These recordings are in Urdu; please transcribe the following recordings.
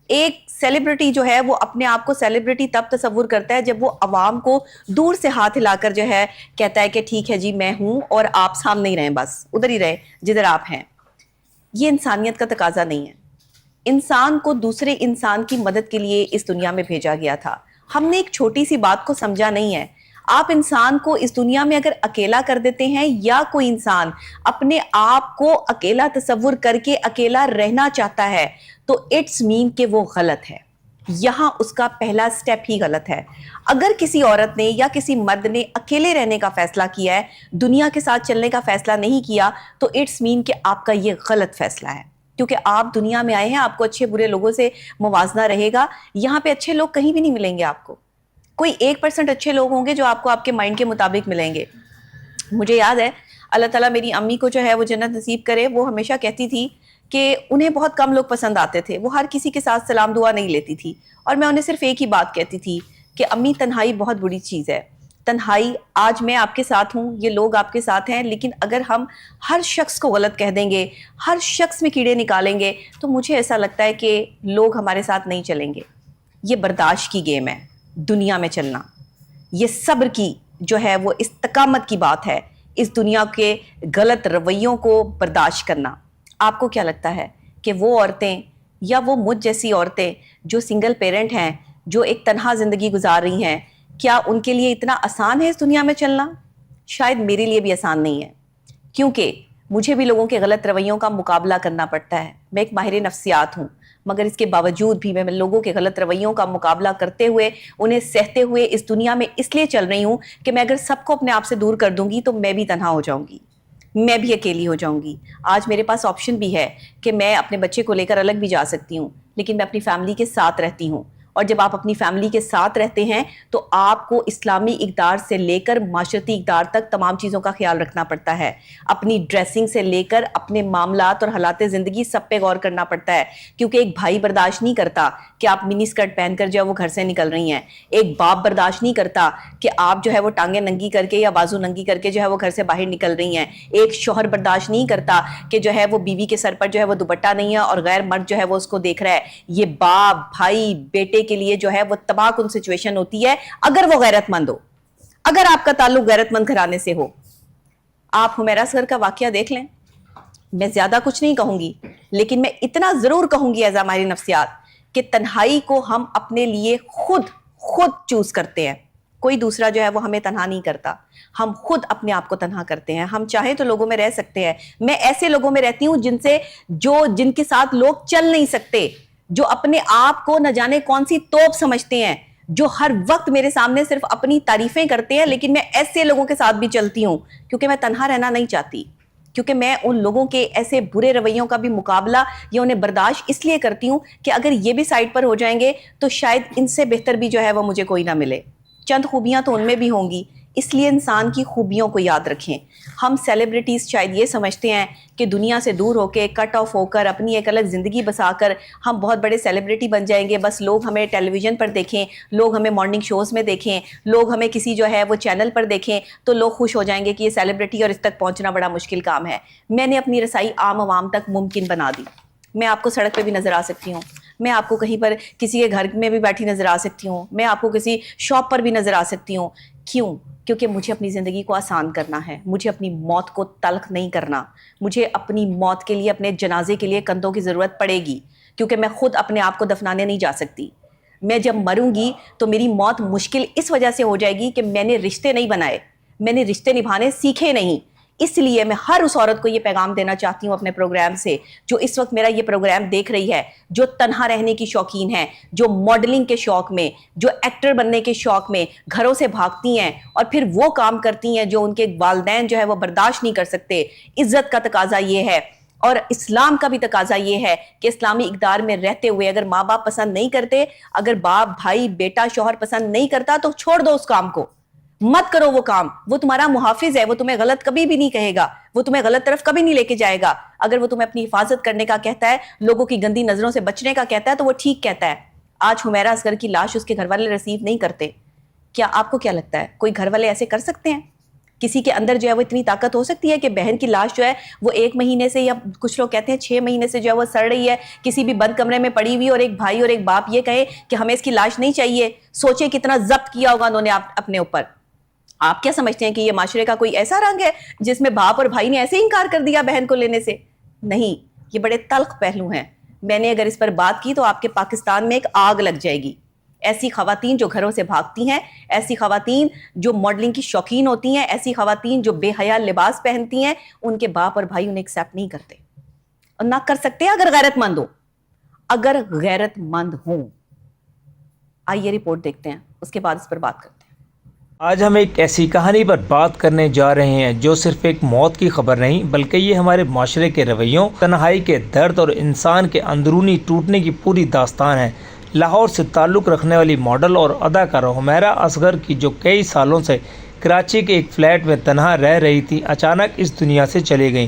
ایک سیلیبریٹی جو ہے وہ اپنے آپ کو سیلیبریٹی تب تصور کرتا ہے جب وہ عوام کو دور سے ہاتھ ہلا کر جو ہے کہتا ہے کہ ٹھیک ہے جی میں ہوں اور آپ سامنے ہی رہیں، بس ادھر ہی رہے جدھر آپ ہیں۔ یہ انسانیت کا تقاضا نہیں ہے۔ انسان کو دوسرے انسان کی مدد کے لیے اس دنیا میں بھیجا گیا تھا۔ ہم نے ایک چھوٹی سی بات کو سمجھا نہیں ہے۔ آپ انسان کو اس دنیا میں اگر اکیلا کر دیتے ہیں یا کوئی انسان اپنے آپ کو اکیلا تصور کر کے اکیلا رہنا چاہتا ہے تو اٹس مین کہ وہ غلط ہے۔ یہاں اس کا پہلا سٹیپ ہی غلط ہے۔ اگر کسی عورت نے یا کسی مرد نے اکیلے رہنے کا فیصلہ کیا ہے، دنیا کے ساتھ چلنے کا فیصلہ نہیں کیا، تو اٹس مین کہ آپ کا یہ غلط فیصلہ ہے، کیونکہ آپ دنیا میں آئے ہیں، آپ کو اچھے برے لوگوں سے موازنہ رہے گا۔ یہاں پہ اچھے لوگ کہیں بھی نہیں ملیں گے آپ کو، کوئی 1% اچھے لوگ ہوں گے جو آپ کو آپ کے مائنڈ کے مطابق ملیں گے۔ مجھے یاد ہے اللہ تعالیٰ میری امی کو جو ہے وہ جنت نصیب کرے، وہ ہمیشہ کہتی تھی کہ انہیں بہت کم لوگ پسند آتے تھے، وہ ہر کسی کے ساتھ سلام دعا نہیں لیتی تھی، اور میں انہیں صرف ایک ہی بات کہتی تھی کہ امی تنہائی بہت بری چیز ہے۔ تنہائی، آج میں آپ کے ساتھ ہوں، یہ لوگ آپ کے ساتھ ہیں، لیکن اگر ہم ہر شخص کو غلط کہہ دیں گے، ہر شخص میں کیڑے نکالیں گے، تو مجھے ایسا لگتا ہے کہ لوگ ہمارے ساتھ نہیں چلیں گے۔ یہ برداشت کی گیم ہے دنیا میں چلنا، یہ صبر کی جو ہے وہ استقامت کی بات ہے، اس دنیا کے غلط رویوں کو برداشت کرنا۔ آپ کو کیا لگتا ہے کہ وہ عورتیں یا وہ مجھ جیسی عورتیں جو سنگل پیرنٹ ہیں، جو ایک تنہا زندگی گزار رہی ہیں، کیا ان کے لیے اتنا آسان ہے اس دنیا میں چلنا؟ شاید میرے لیے بھی آسان نہیں ہے، کیونکہ مجھے بھی لوگوں کے غلط رویوں کا مقابلہ کرنا پڑتا ہے۔ میں ایک ماہر نفسیات ہوں، مگر اس کے باوجود بھی میں لوگوں کے غلط رویوں کا مقابلہ کرتے ہوئے، انہیں سہتے ہوئے اس دنیا میں اس لیے چل رہی ہوں کہ میں اگر سب کو اپنے آپ سے دور کر دوں گی تو میں بھی تنہا ہو جاؤں گی، میں بھی اکیلی ہو جاؤں گی۔ آج میرے پاس آپشن بھی ہے کہ میں اپنے بچے کو لے کر الگ بھی جا سکتی ہوں، لیکن میں اپنی فیملی کے ساتھ رہتی ہوں، اور جب آپ اپنی فیملی کے ساتھ رہتے ہیں تو آپ کو اسلامی اقدار سے لے کر معاشرتی اقدار تک تمام چیزوں کا خیال رکھنا پڑتا ہے۔ اپنی ڈریسنگ سے لے کر اپنے معاملات اور حالات زندگی سب پہ غور کرنا پڑتا ہے، کیونکہ ایک بھائی برداشت نہیں کرتا کہ آپ منی اسکرٹ پہن کر جو ہے وہ گھر سے نکل رہی ہیں، ایک باپ برداشت نہیں کرتا کہ آپ جو ہے وہ ٹانگیں ننگی کر کے یا بازو ننگی کر کے جو ہے وہ گھر سے باہر نکل رہی ہیں، ایک شوہر برداشت نہیں کرتا کہ جو ہے وہ بیوی کے سر پر جو ہے وہ دوپٹہ نہیں ہے اور غیر مرد جو ہے وہ اس کو دیکھ رہا ہے۔ یہ باپ، بھائی، بیٹے کے لیے جو ہے وہ تباہ کن سچویشن ہوتی ہے اگر وہ غیرت مند ہو، اگر آپ کا تعلق غیرت مند گھرانے سے ہو۔ آپ حمیرہ اصغر کا واقعہ دیکھ لیں، میں زیادہ کچھ نہیں کہوں گی، لیکن میں اتنا ضرور کہوں گی ایز ہماری نفسیات کہ تنہائی کو ہم اپنے لیے خود چوز کرتے ہیں، کوئی دوسرا جو ہے وہ ہمیں تنہا نہیں کرتا، ہم خود اپنے آپ کو تنہا کرتے ہیں۔ ہم چاہیں تو لوگوں میں رہ سکتے ہیں، میں ایسے لوگوں میں رہتی ہوں جن کے ساتھ لوگ چل نہیں سکتے، جو اپنے آپ کو نہ جانے کون سی توپ سمجھتے ہیں، جو ہر وقت میرے سامنے صرف اپنی تعریفیں کرتے ہیں، لیکن میں ایسے لوگوں کے ساتھ بھی چلتی ہوں کیونکہ میں تنہا رہنا نہیں چاہتی، کیونکہ میں ان لوگوں کے ایسے برے رویوں کا بھی مقابلہ یا انہیں برداشت اس لیے کرتی ہوں کہ اگر یہ بھی سائڈ پر ہو جائیں گے تو شاید ان سے بہتر بھی جو ہے وہ مجھے کوئی نہ ملے۔ چند خوبیاں تو ان میں بھی ہوں گی، اس لیے انسان کی خوبیوں کو یاد رکھیں۔ ہم سیلیبریٹیز شاید یہ سمجھتے ہیں کہ دنیا سے دور ہو کے، کٹ آف ہو کر، اپنی ایک الگ زندگی بسا کر ہم بہت بڑے سیلیبریٹی بن جائیں گے، بس لوگ ہمیں ٹیلی ویژن پر دیکھیں، لوگ ہمیں مارننگ شوز میں دیکھیں، لوگ ہمیں کسی جو ہے وہ چینل پر دیکھیں تو لوگ خوش ہو جائیں گے کہ یہ سیلیبریٹی اور اس تک پہنچنا بڑا مشکل کام ہے۔ میں نے اپنی رسائی عام عوام تک ممکن بنا دی۔ میں آپ کو سڑک پہ بھی نظر آ سکتی ہوں، میں آپ کو کہیں پر کسی کے گھر میں بھی بیٹھی نظر آ سکتی ہوں، میں آپ کو کسی شاپ پر بھی نظر آ سکتی ہوں۔ کیوں؟ کیونکہ مجھے اپنی زندگی کو آسان کرنا ہے، مجھے اپنی موت کو تلخ نہیں کرنا، مجھے اپنی موت کے لیے، اپنے جنازے کے لیے کندھوں کی ضرورت پڑے گی، کیونکہ میں خود اپنے آپ کو دفنانے نہیں جا سکتی۔ میں جب مروں گی تو میری موت مشکل اس وجہ سے ہو جائے گی کہ میں نے رشتے نہیں بنائے، میں نے رشتے نبھانے سیکھے نہیں۔ اس لیے میں ہر اس عورت کو یہ پیغام دینا چاہتی ہوں اپنے پروگرام سے، جو اس وقت میرا یہ پروگرام دیکھ رہی ہے، جو تنہا رہنے کی شوقین ہے، جو ماڈلنگ کے شوق میں، جو ایکٹر بننے کے شوق میں گھروں سے بھاگتی ہیں اور پھر وہ کام کرتی ہیں جو ان کے والدین جو ہے وہ برداشت نہیں کر سکتے۔ عزت کا تقاضا یہ ہے، اور اسلام کا بھی تقاضا یہ ہے کہ اسلامی اقدار میں رہتے ہوئے اگر ماں باپ پسند نہیں کرتے، اگر باپ، بھائی، بیٹا، شوہر پسند نہیں کرتا تو چھوڑ دو اس کام کو، مت کرو وہ کام۔ وہ تمہارا محافظ ہے، وہ تمہیں غلط کبھی بھی نہیں کہے گا، وہ تمہیں غلط طرف کبھی نہیں لے کے جائے گا۔ اگر وہ تمہیں اپنی حفاظت کرنے کا کہتا ہے، لوگوں کی گندی نظروں سے بچنے کا کہتا ہے، تو وہ ٹھیک کہتا ہے۔ آج حمیرہ اصغر کی لاش اس کے گھر والے ریسیو نہیں کرتے، کیا آپ کو کیا لگتا ہے کوئی گھر والے ایسے کر سکتے ہیں؟ کسی کے اندر جو ہے وہ اتنی طاقت ہو سکتی ہے کہ بہن کی لاش جو ہے وہ 1 مہینے سے یا کچھ لوگ کہتے ہیں 6 مہینے سے جو ہے وہ سڑ رہی ہے کسی بھی بند کمرے میں پڑی ہوئی، اور ایک بھائی اور ایک باپ یہ کہے کہ ہمیں اس کی لاش نہیں چاہیے؟ سوچیں کتنا ضبط کیا ہوگا انہوں نے اپنے اوپر۔ آپ کیا سمجھتے ہیں کہ یہ معاشرے کا کوئی ایسا رنگ ہے جس میں باپ اور بھائی نے ایسے انکار کر دیا بہن کو لینے سے؟ نہیں، یہ بڑے تلخ پہلو ہیں۔ میں نے اگر اس پر بات کی تو آپ کے پاکستان میں ایک آگ لگ جائے گی۔ ایسی خواتین جو گھروں سے بھاگتی ہیں، ایسی خواتین جو ماڈلنگ کی شوقین ہوتی ہیں، ایسی خواتین جو بے حیا لباس پہنتی ہیں، ان کے باپ اور بھائی انہیں ایکسیپٹ نہیں کرتے اور نہ کر سکتے اگر غیرت مند ہو۔ اگر غیرت مند ہوں۔ آئیے رپورٹ دیکھتے ہیں، اس کے بعد اس پر بات کرتے ہیں۔ آج ہم ایک ایسی کہانی پر بات کرنے جا رہے ہیں جو صرف ایک موت کی خبر نہیں بلکہ یہ ہمارے معاشرے کے رویوں، تنہائی کے درد اور انسان کے اندرونی ٹوٹنے کی پوری داستان ہے۔ لاہور سے تعلق رکھنے والی ماڈل اور اداکارہ حمیرہ اصغر کی جو کئی سالوں سے کراچی کے ایک فلیٹ میں تنہا رہ رہی تھی، اچانک اس دنیا سے چلی گئیں۔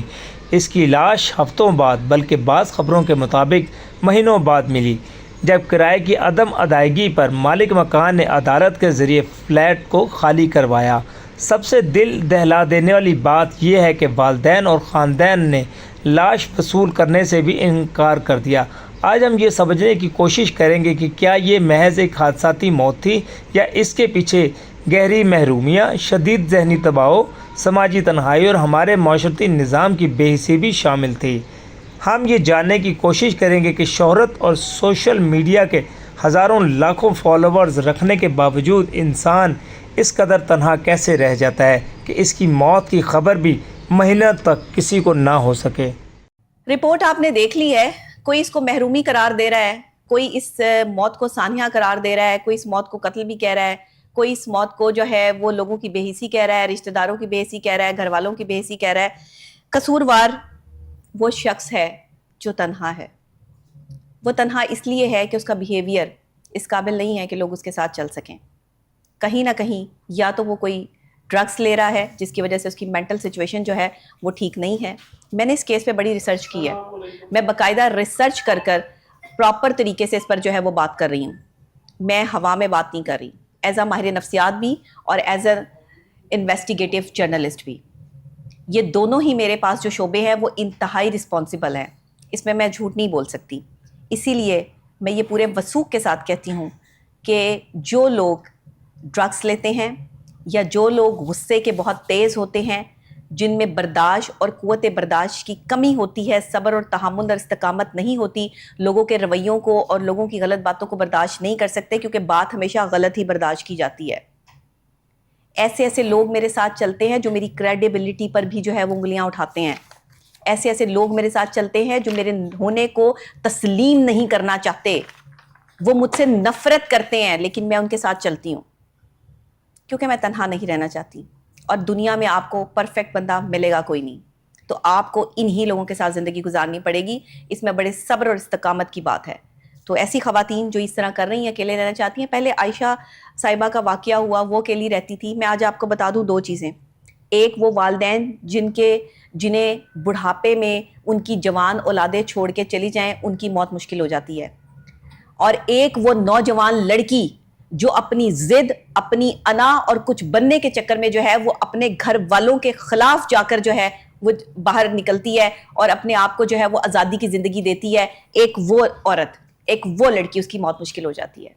اس کی لاش ہفتوں بعد بلکہ بعض خبروں کے مطابق مہینوں بعد ملی، جب کرائے کی عدم ادائیگی پر مالک مکان نے عدالت کے ذریعے فلیٹ کو خالی کروایا۔ سب سے دل دہلا دینے والی بات یہ ہے کہ والدین اور خاندان نے لاش وصول کرنے سے بھی انکار کر دیا۔ آج ہم یہ سمجھنے کی کوشش کریں گے کہ کیا یہ محض ایک حادثاتی موت تھی یا اس کے پیچھے گہری محرومیاں، شدید ذہنی دباؤ، سماجی تنہائی اور ہمارے معاشرتی نظام کی بے حسی بھی شامل تھی۔ ہم یہ جاننے کی کوشش کریں گے کہ شہرت اور سوشل میڈیا کے ہزاروں لاکھوں فالوورز رکھنے کے باوجود انسان اس قدر تنہا کیسے رہ جاتا ہے کہ اس کی موت کی خبر بھی مہینہ تک کسی کو نہ ہو سکے۔ رپورٹ آپ نے دیکھ لی ہے۔ کوئی اس کو محرومی قرار دے رہا ہے، کوئی اس موت کو سانحہ قرار دے رہا ہے، کوئی اس موت کو قتل بھی کہہ رہا ہے، کوئی اس موت کو جو ہے وہ لوگوں کی بے حسی کہہ رہا ہے، رشتہ داروں کی بے حسی کہہ رہا ہے، گھر والوں کی بے حسی کہہ رہا ہے۔ قصوروار وہ شخص ہے جو تنہا ہے۔ وہ تنہا اس لیے ہے کہ اس کا بیہیویئر اس قابل نہیں ہے کہ لوگ اس کے ساتھ چل سکیں۔ کہیں نہ کہیں یا تو وہ کوئی ڈرگس لے رہا ہے جس کی وجہ سے اس کی مینٹل سچویشن جو ہے وہ ٹھیک نہیں ہے۔ میں نے اس کیس پہ بڑی ریسرچ کی ہے، میں باقاعدہ ریسرچ کر پراپر طریقے سے اس پر جو ہے وہ بات کر رہی ہوں۔ میں ہوا میں بات نہیں کر رہی، ایز اے ماہر نفسیات بھی اور ایز اے انویسٹیگیٹو جرنلسٹ بھی۔ یہ دونوں ہی میرے پاس جو شعبے ہیں وہ انتہائی رسپانسیبل ہیں، اس میں میں جھوٹ نہیں بول سکتی۔ اسی لیے میں یہ پورے وثوق کے ساتھ کہتی ہوں کہ جو لوگ ڈرگس لیتے ہیں یا جو لوگ غصے کے بہت تیز ہوتے ہیں، جن میں برداشت اور قوت برداشت کی کمی ہوتی ہے، صبر اور تحمل اور استقامت نہیں ہوتی، لوگوں کے رویوں کو اور لوگوں کی غلط باتوں کو برداشت نہیں کر سکتے کیونکہ بات ہمیشہ غلط ہی برداشت کی جاتی ہے، ایسے لوگ میرے ساتھ چلتے ہیں جو میری کریڈیبلٹی پر بھی جو ہے وہ انگلیاں اٹھاتے ہیں۔ ایسے لوگ میرے ساتھ چلتے ہیں جو میرے ہونے کو تسلیم نہیں کرنا چاہتے، وہ مجھ سے نفرت کرتے ہیں لیکن میں ان کے ساتھ چلتی ہوں کیونکہ میں تنہا نہیں رہنا چاہتی، اور دنیا میں آپ کو پرفیکٹ بندہ ملے گا کوئی نہیں، تو آپ کو انہی لوگوں کے ساتھ زندگی گزارنی پڑے گی۔ اس میں بڑے صبر اور استقامت کی بات ہے۔ تو ایسی خواتین جو اس طرح کر رہی ہیں، اکیلے رہنا چاہتی ہیں، پہلے عائشہ صاحبہ کا واقعہ ہوا، وہ اکیلی رہتی تھی۔ میں آج آپ کو بتا دوں 2 چیزیں، ایک وہ والدین جنہیں بڑھاپے میں ان کی جوان اولادیں چھوڑ کے چلی جائیں، ان کی موت مشکل ہو جاتی ہے، اور ایک وہ نوجوان لڑکی جو اپنی ضد، اپنی انا اور کچھ بننے کے چکر میں جو ہے وہ اپنے گھر والوں کے خلاف جا کر جو ہے وہ باہر نکلتی ہے اور اپنے آپ کو جو ہے وہ آزادی کی زندگی دیتی ہے۔ ایک وہ عورت، ایک وہ لڑکی، اس کی موت مشکل ہو جاتی ہے۔